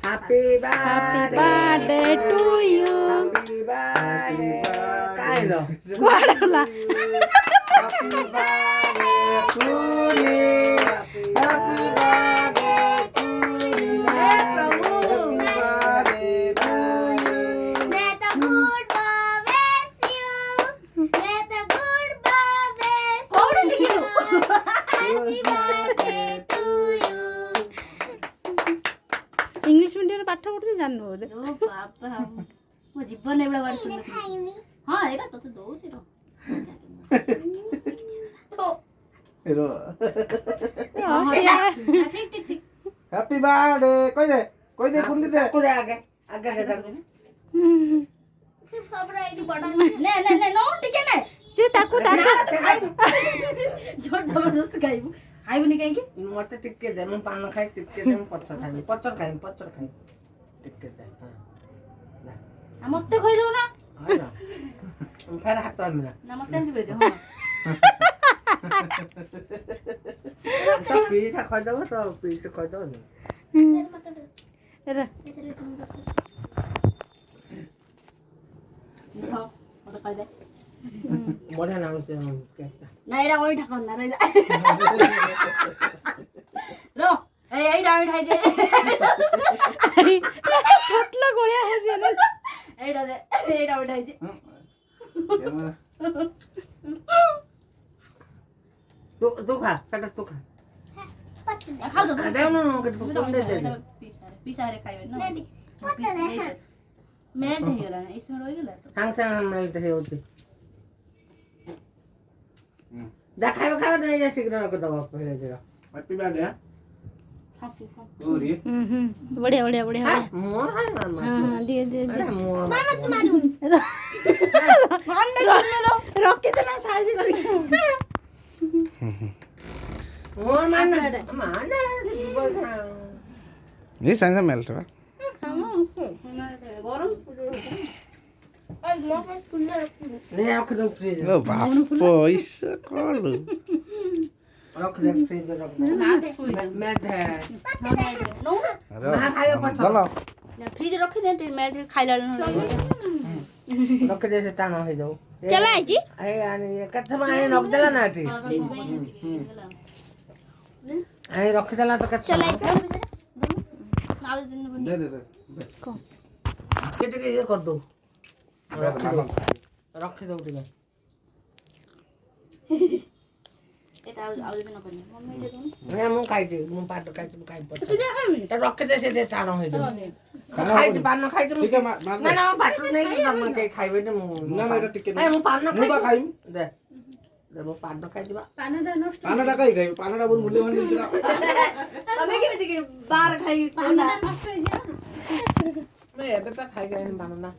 Happy birthday to you. Happy birthday. Cái rồi. Quá đó là. Happy birthday to you. Happy birthday to you. Happy birthday to you. Let the good God bless you. Let the good God bless you. Happy birthday to you. English ମିଡିୟମରେ ପାଠ ପଢୁଛି ଜାଣିନୁ ବୋଧେ। ଓ ବାବା ମୋ ଜୀବନ ଏଇଭଳିଆ ବାଡି ଶୁଣିନଥିଲି। ହଁ ଏଇଟା ତତେ ଦଉଛି ର ଠିକ ଠିକ ଠିକ Happy birthday. Koi de pundi de. Ko de आगे de. सबरा एडी बडा ନେ ନେ ନେ नो ଟିକେ ନେ ସେ ତାକୁ ଜୋର ଜବରଦସ୍ତ ଖାଇବୁ ଖାଇବୁନି କାହିଁକି मते टिके दे म पान खाइ टिके दे म पत्थर खाइ टिके दे ଆ ମତେ କହିଦଉ ନା हां हम फेर हाथ मिला ନା ମତେ ଏମିତି କହିଦେ ହଁ तो पीठा खाइ दबो तो पीठ खाइ दबो नि ହଁ ମତେ କହିଦେ बढ़िया लाଗୁଛି केकଟା ନା ଏଇଟା ଅଇଠା କର ନା ରହିଲା ର ଏଇଟା ଅଇଠା ହେଇଛି ଛୋଟଲା ଗୋଳିଆ ହଉଛି ନା ଏଇଟା ଦେ ଏଇଟା ଅଇଠା ହେଇଛି तू खा काटा तू खा ଖାଉ ତ दे न के ପିସାରେ ଖାଇବେ ନା ମେଲ୍ଟ ହେଇଗଲା ନା ଏଇ ସମୟ ରହିଗଲା ତ सांग सांग मेल्ट ହେଉଛି देखाइब खाइब नहीं जे शीघ्र रख दबो पहिले जरा हैप्पी बर्थडे ହାପି ହାପି तोरी ବଢିଆ ବଢିଆ ବଢିଆ मोर है ना ହଁ ହଁ ଦିଅ ଦିଅ ଦିଅ मोर ରଖିଦେଲା ସାଇଜ କରିକି मोर मान मान ये साइंस मेल्ट है ଗରମ ले रख दो फ्रिज ओ बाप पैसा कॉल रख दे फ्रिज रख दे मेल्ट है ନଉ ना खाइयो पत्थर चलो ଫ୍ରିଜ ରଖିଦେ ଟିକେ ମେଲ୍ଟ ଖାଇଲା रख दे से टाण हो जाऊ ଚଲା ହେଇଛି ए आणि कथा माने रख देला ना ठी आई रख देला तो कथा दे दे केटे के ये कर दो रख दो टिका ଏଟା ଆଉ ଯଦି ନ କରିନି ମମ୍ମି ଏଇଟା ଦଉନି मैं मु खाइछि मु पाट खाइछि मु खाइ पत्थर तो रख दे से दे टाण हो जाऊ खाइछि पान खाइछि ठीक है मार ना ना पाट नहीं कि हम के खाइबे ने मु ना ना टिके ए मु पान मु बा खाइम दे दे मु पान खाइछि बा पानाटा काई खाइ पानाटा बहुत मूल्यवान जिनिस रा ତମେ କେମିତି କି ବାର ଖାଇ मैं एबे पे खाइ गए पान ना